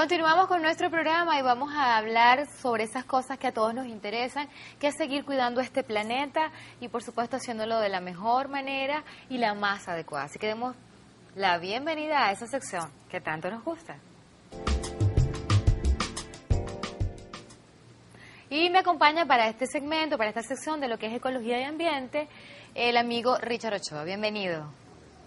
Continuamos con nuestro programa y vamos a hablar sobre esas cosas que a todos nos interesan, que es seguir cuidando este planeta y por supuesto haciéndolo de la mejor manera y la más adecuada. Así que demos la bienvenida a esa sección que tanto nos gusta. Y me acompaña para este segmento, para esta sección de lo que es ecología y ambiente, el amigo Richard Ochoa. Bienvenido.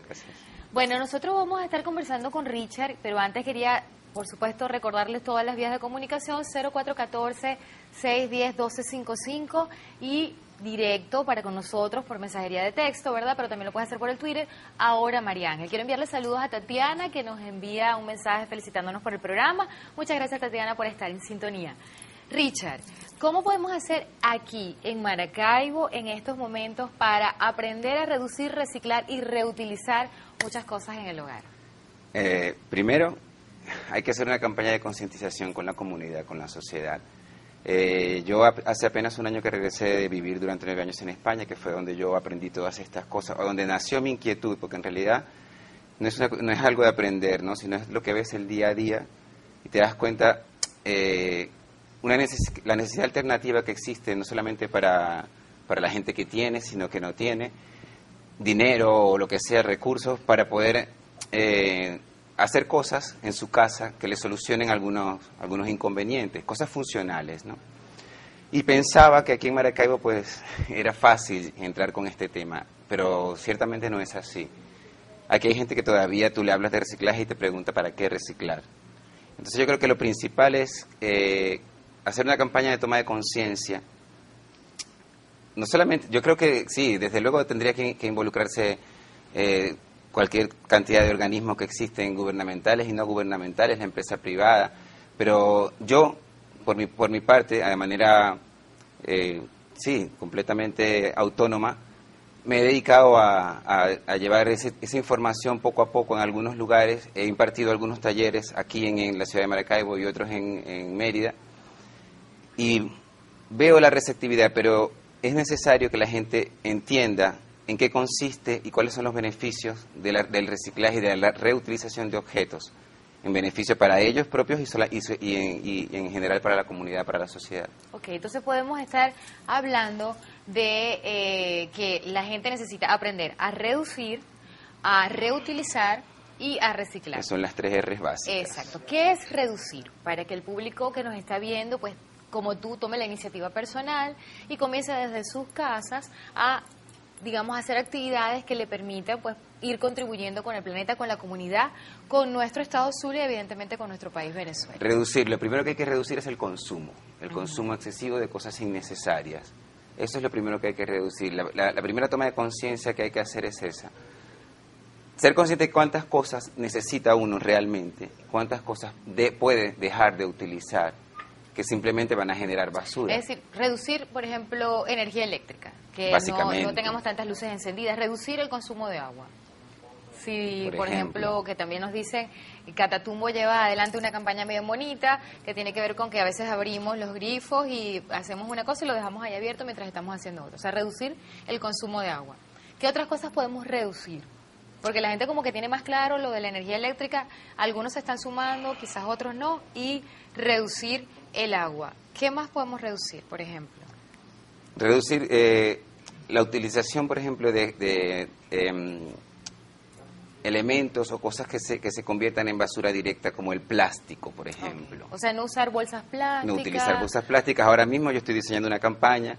Gracias. Bueno, nosotros vamos a estar conversando con Richard, pero antes quería, por supuesto, recordarles todas las vías de comunicación, 0414-610-1255 y directo para con nosotros por mensajería de texto, ¿verdad? Pero también lo puedes hacer por el Twitter, ahora María Ángel. Quiero enviarle saludos a Tatiana, que nos envía un mensaje felicitándonos por el programa. Muchas gracias, Tatiana, por estar en sintonía. Richard, ¿cómo podemos hacer aquí en Maracaibo en estos momentos para aprender a reducir, reciclar y reutilizar muchas cosas en el hogar? Primero, hay que hacer una campaña de concientización con la comunidad, con la sociedad. Yo hace apenas un año que regresé de vivir durante 9 años en España, que fue donde yo aprendí todas estas cosas, o donde nació mi inquietud, porque en realidad no es algo de aprender, ¿no? Sino es lo que ves el día a día y te das cuenta la necesidad alternativa que existe, no solamente para la gente que tiene, sino que no tiene dinero o lo que sea, recursos, para poder hacer cosas en su casa que le solucionen algunos inconvenientes, cosas funcionales, ¿no? Y pensaba que aquí en Maracaibo pues era fácil entrar con este tema, pero ciertamente no es así. Aquí hay gente que todavía tú le hablas de reciclaje y te pregunta para qué reciclar. Entonces yo creo que lo principal es hacer una campaña de toma de conciencia. No solamente, yo creo que sí, desde luego tendría que involucrarse cualquier cantidad de organismos que existen, gubernamentales y no gubernamentales, la empresa privada, pero yo, por mi parte, de manera, completamente autónoma, me he dedicado a llevar esa información poco a poco en algunos lugares. He impartido algunos talleres aquí en la ciudad de Maracaibo y otros en Mérida, y veo la receptividad, pero es necesario que la gente entienda en qué consiste y cuáles son los beneficios del reciclaje y de la reutilización de objetos, en beneficio para ellos propios y en general para la comunidad, para la sociedad. Ok, entonces podemos estar hablando de que la gente necesita aprender a reducir, a reutilizar y a reciclar. Que son las 3 R's básicas. Exacto. ¿Qué es reducir? Para que el público que nos está viendo, pues como tú, tome la iniciativa personal y comience desde sus casas a, digamos, hacer actividades que le permitan pues ir contribuyendo con el planeta, con la comunidad, con nuestro estado Zulia y evidentemente con nuestro país Venezuela. Reducir, lo primero que hay que reducir es el consumo consumo excesivo de cosas innecesarias. Eso es lo primero que hay que reducir. La primera toma de conciencia que hay que hacer es esa. Ser consciente de cuántas cosas necesita uno realmente, cuántas cosas puede dejar de utilizar, que simplemente van a generar basura. Es decir, reducir, por ejemplo, energía eléctrica, que no tengamos tantas luces encendidas, reducir el consumo de agua. Si, por ejemplo, que también nos dicen, Catatumbo lleva adelante una campaña medio bonita, que tiene que ver con que a veces abrimos los grifos y hacemos una cosa y lo dejamos ahí abierto mientras estamos haciendo otra. O sea, reducir el consumo de agua. ¿Qué otras cosas podemos reducir? Porque la gente como que tiene más claro lo de la energía eléctrica, algunos se están sumando, quizás otros no, y reducir el agua. ¿Qué más podemos reducir, por ejemplo? Reducir la utilización, por ejemplo, de elementos o cosas que se conviertan en basura directa, como el plástico, por ejemplo. Okay. O sea, no usar bolsas plásticas. No utilizar bolsas plásticas. Ahora mismo yo estoy diseñando una campaña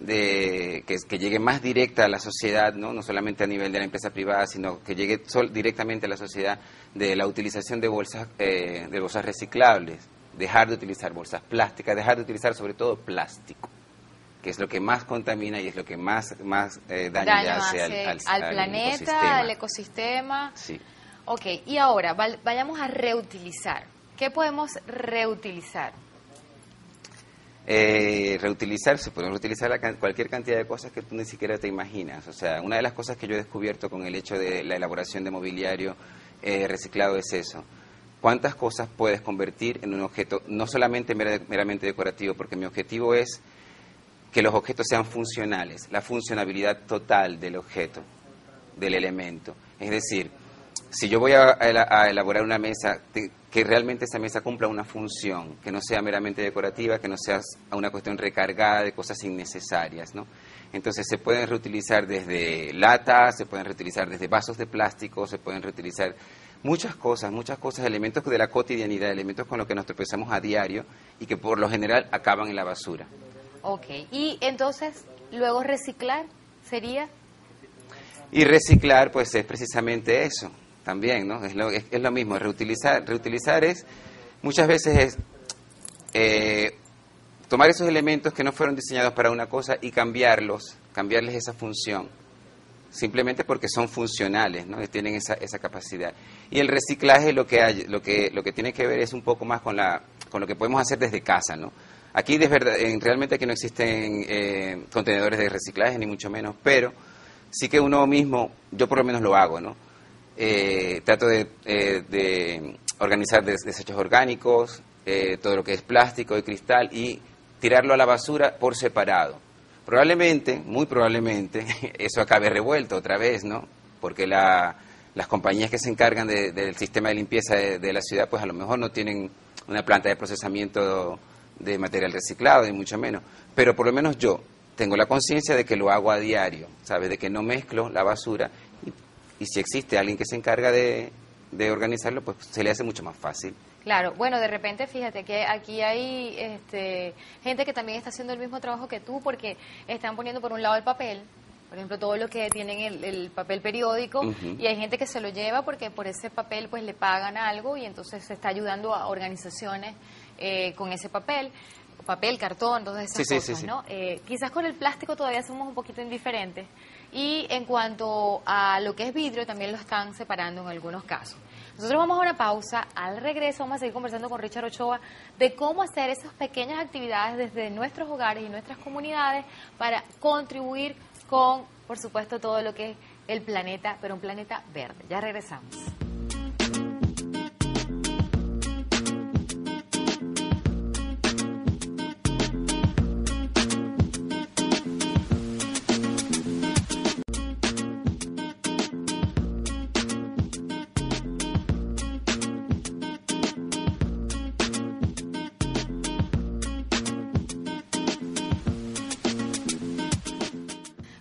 que llegue más directa a la sociedad, no solamente a nivel de la empresa privada, sino que llegue directamente a la sociedad, de la utilización de bolsas reciclables, dejar de utilizar bolsas plásticas, dejar de utilizar sobre todo plástico, que es lo que más contamina y es lo que más daño hace al planeta, al ecosistema. Sí. Ok, y ahora vayamos a reutilizar. ¿Qué podemos reutilizar? Se pueden reutilizar cualquier cantidad de cosas que tú ni siquiera te imaginas. O sea, una de las cosas que yo he descubierto con el hecho de la elaboración de mobiliario reciclado es eso. ¿Cuántas cosas puedes convertir en un objeto no solamente meramente decorativo? Porque mi objetivo es que los objetos sean funcionales, la funcionabilidad total del objeto, del elemento. Es decir, si yo voy a elaborar una mesa, que realmente esa mesa cumpla una función, que no sea meramente decorativa, que no sea una cuestión recargada de cosas innecesarias, ¿no? Entonces se pueden reutilizar desde latas, se pueden reutilizar desde vasos de plástico, se pueden reutilizar muchas cosas, elementos de la cotidianidad, elementos con los que nos tropezamos a diario y que por lo general acaban en la basura. Ok, y entonces luego reciclar sería... Y reciclar pues es precisamente eso también, ¿no? Es lo mismo, reutilizar es, muchas veces es tomar esos elementos que no fueron diseñados para una cosa y cambiarles esa función, simplemente porque son funcionales, ¿no? Que tienen esa capacidad. Y el reciclaje lo que tiene que ver es un poco más con lo que podemos hacer desde casa, ¿no? Aquí realmente aquí no existen contenedores de reciclaje, ni mucho menos, pero sí que uno mismo, yo por lo menos lo hago, ¿no? Trato de organizar desechos orgánicos, todo lo que es plástico y cristal, y tirarlo a la basura por separado. Probablemente, muy probablemente, eso acabe revuelto otra vez, ¿no? Porque las compañías que se encargan del sistema de limpieza de la ciudad, pues a lo mejor no tienen una planta de procesamiento de material reciclado, ni mucho menos. Pero por lo menos yo tengo la conciencia de que lo hago a diario, ¿sabes? De que no mezclo la basura y si existe alguien que se encarga de organizarlo, pues se le hace mucho más fácil. Claro, bueno, de repente fíjate que aquí hay gente que también está haciendo el mismo trabajo que tú porque están poniendo por un lado el papel, por ejemplo, todo lo que tienen el papel periódico, y hay gente que se lo lleva porque por ese papel pues le pagan algo y entonces se está ayudando a organizaciones con ese papel, cartón, todas esas cosas, ¿no? Quizás con el plástico todavía somos un poquito indiferentes y en cuanto a lo que es vidrio también lo están separando en algunos casos. Nosotros vamos a una pausa, al regreso vamos a seguir conversando con Richard Ochoa de cómo hacer esas pequeñas actividades desde nuestros hogares y nuestras comunidades para contribuir con, por supuesto, todo lo que es el planeta, pero un planeta verde. Ya regresamos.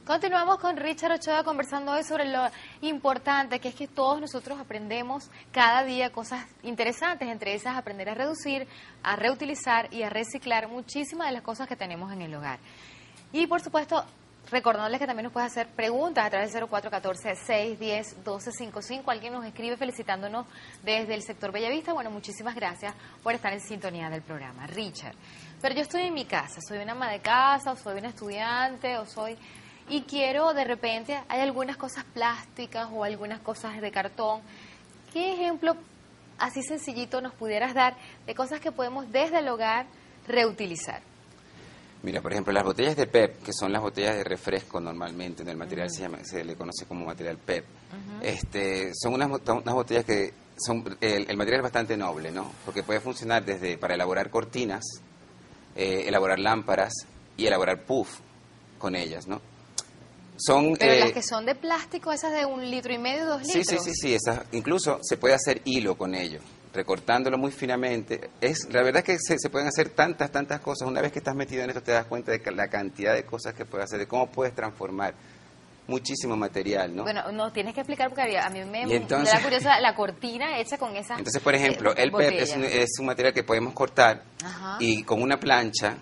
Continuamos con Richard Ochoa conversando hoy sobre lo importante que es que todos nosotros aprendemos cada día cosas interesantes, entre esas aprender a reducir, a reutilizar y a reciclar muchísimas de las cosas que tenemos en el hogar. Y por supuesto, recordándoles que también nos puede hacer preguntas a través del 0414-610-1255. Alguien nos escribe felicitándonos desde el sector Bellavista. Bueno, muchísimas gracias por estar en sintonía del programa. Richard, pero yo estoy en mi casa, soy una ama de casa, o soy una estudiante, y quiero, de repente, hay algunas cosas plásticas o algunas cosas de cartón. ¿Qué ejemplo así sencillito nos pudieras dar de cosas que podemos desde el hogar reutilizar? Mira, por ejemplo, las botellas de PET, que son las botellas de refresco normalmente, en el material se le conoce como material PET, son unas botellas que el material es bastante noble, ¿no? Porque puede funcionar para elaborar cortinas, elaborar lámparas y elaborar puff con ellas, ¿no? Pero las que son de plástico, esas de 1,5 litros, 2 litros. Sí, esas, incluso se puede hacer hilo con ello, recortándolo muy finamente. La verdad es que se pueden hacer tantas cosas. Una vez que estás metido en esto te das cuenta de la cantidad de cosas que puedes hacer, de cómo puedes transformar muchísimo material, ¿no? Bueno, no tienes que explicar porque a mí me da curiosa la cortina hecha con esas. Entonces, por ejemplo, el PET es un material que podemos cortar y con una plancha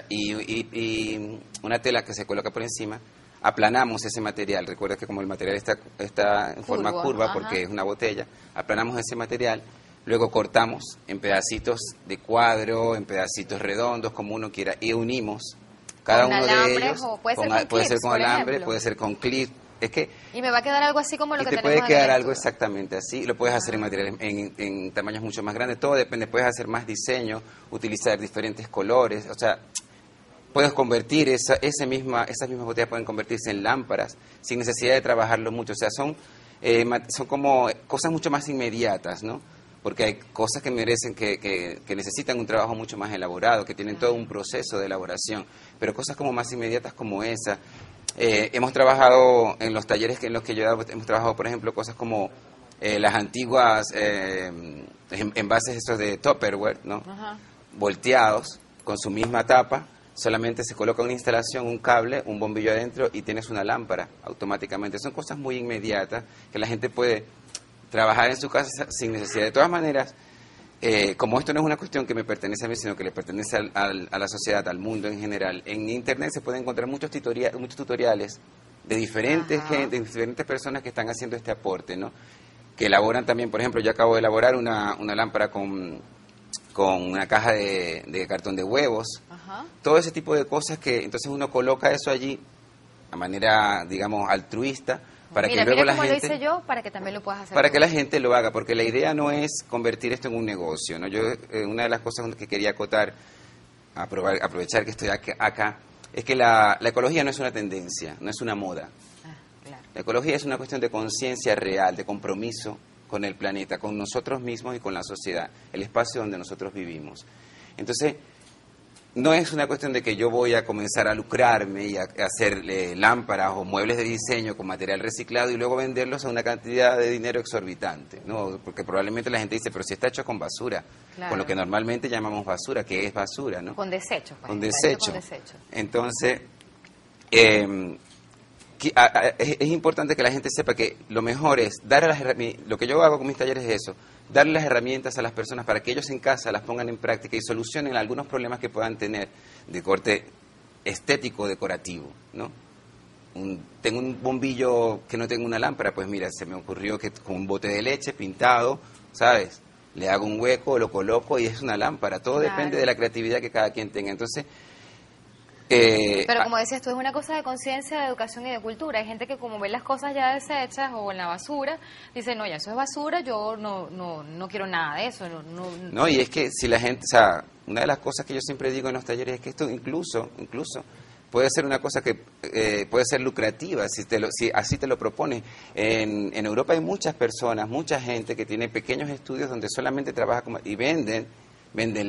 y una tela que se coloca por encima, aplanamos ese material. Recuerda que como el material está en forma curva porque es una botella, aplanamos ese material, luego cortamos en pedacitos de cuadro, en pedacitos redondos, como uno quiera, y unimos cada uno de ellos. Puede ser con alambre, puede ser con clip. Y me va a quedar algo así como lo que tenemos. Te puede quedar algo exactamente así. Lo puedes hacer en materiales en tamaños mucho más grandes. Todo depende. Puedes hacer más diseño, utilizar diferentes colores. O sea, puedes convertir esas mismas botellas pueden convertirse en lámparas sin necesidad de trabajarlo mucho. O sea, son como cosas mucho más inmediatas, ¿no? Porque hay cosas que merecen, que necesitan un trabajo mucho más elaborado, que tienen todo un proceso de elaboración. Pero cosas como más inmediatas como esa, hemos trabajado en los talleres en los que yo he dado, hemos trabajado, por ejemplo, cosas como las antiguas envases estos de Tupperware, ¿no? Ajá. Volteados, con su misma tapa, solamente se coloca una instalación, un cable, un bombillo adentro y tienes una lámpara automáticamente. Son cosas muy inmediatas que la gente puede trabajar en su casa sin necesidad. De todas maneras, como esto no es una cuestión que me pertenece a mí, sino que le pertenece a la sociedad, al mundo en general, en Internet se pueden encontrar muchos tutoriales de diferentes gente, de diferentes personas que están haciendo este aporte, ¿no? Que elaboran también, por ejemplo, yo acabo de elaborar una lámpara con una caja de cartón de huevos. Ajá. Todo ese tipo de cosas que entonces uno coloca eso allí de manera, digamos, altruista, para que luego la gente... Mira cómo lo hice yo, para que también lo puedas hacer. Para que la gente lo haga, porque la idea no es convertir esto en un negocio, ¿no? Yo, una de las cosas que quería acotar, aprovechar que estoy acá, es que la ecología no es una tendencia, no es una moda. Claro. La ecología es una cuestión de conciencia real, de compromiso con el planeta, con nosotros mismos y con la sociedad, el espacio donde nosotros vivimos. Entonces, no es una cuestión de que yo voy a comenzar a lucrarme y a hacer lámparas o muebles de diseño con material reciclado y luego venderlos a una cantidad de dinero exorbitante, ¿no? Porque probablemente la gente dice, pero si está hecho con basura, claro, con lo que normalmente llamamos basura, que es basura, ¿no? Con desechos. Con desecho. Entonces, es importante que la gente sepa que lo mejor es dar las herramientas. Lo que yo hago con mis talleres es eso, darle las herramientas a las personas para que ellos en casa las pongan en práctica y solucionen algunos problemas que puedan tener de corte estético, decorativo, ¿no? Tengo un bombillo que no tengo una lámpara, pues mira, se me ocurrió que con un bote de leche pintado, ¿sabes? Le hago un hueco, lo coloco y es una lámpara. Todo depende de la creatividad que cada quien tenga. Entonces, pero como decías tú, es una cosa de conciencia, de educación y de cultura. Hay gente que como ve las cosas ya deshechas o en la basura, dice, no, ya eso es basura, yo no quiero nada de eso. No, y es que si la gente, o sea, una de las cosas que yo siempre digo en los talleres es que esto incluso puede ser una cosa que puede ser lucrativa, si así te lo propones. En Europa hay muchas personas, mucha gente que tiene pequeños estudios donde solamente trabaja y venden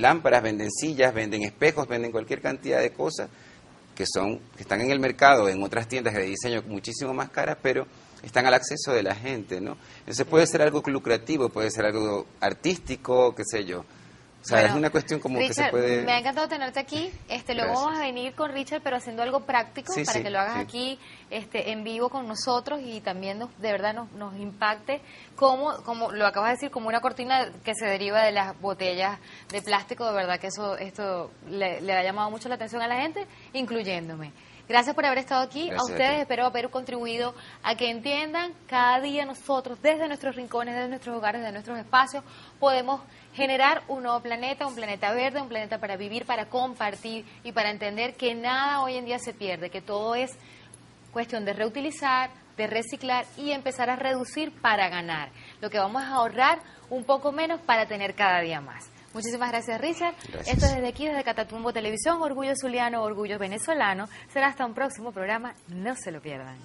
lámparas, venden sillas, venden espejos, venden cualquier cantidad de cosas que están en el mercado, en otras tiendas de diseño muchísimo más caras, pero están al acceso de la gente, ¿no? Entonces puede ser algo lucrativo, puede ser algo artístico, qué sé yo. O sea, es una cuestión como Richard, que se puede... me ha encantado tenerte aquí. Luego vamos a venir con Richard, pero haciendo algo práctico para que lo hagas aquí en vivo con nosotros y también de verdad nos impacte como lo acabas de decir, como una cortina que se deriva de las botellas de plástico. De verdad que esto le ha llamado mucho la atención a la gente, incluyéndome. Gracias por haber estado aquí. Gracias a ustedes, espero haber contribuido a que entiendan cada día nosotros, desde nuestros rincones, desde nuestros hogares, desde nuestros espacios, podemos generar un nuevo planeta, un planeta verde, un planeta para vivir, para compartir y para entender que nada hoy en día se pierde, que todo es cuestión de reutilizar, de reciclar y empezar a reducir para ganar. Lo que vamos a ahorrar un poco menos para tener cada día más. Muchísimas gracias, Richard. Gracias. Esto desde aquí, desde Catatumbo Televisión, Orgullo Zuliano, Orgullo Venezolano. Será hasta un próximo programa. No se lo pierdan.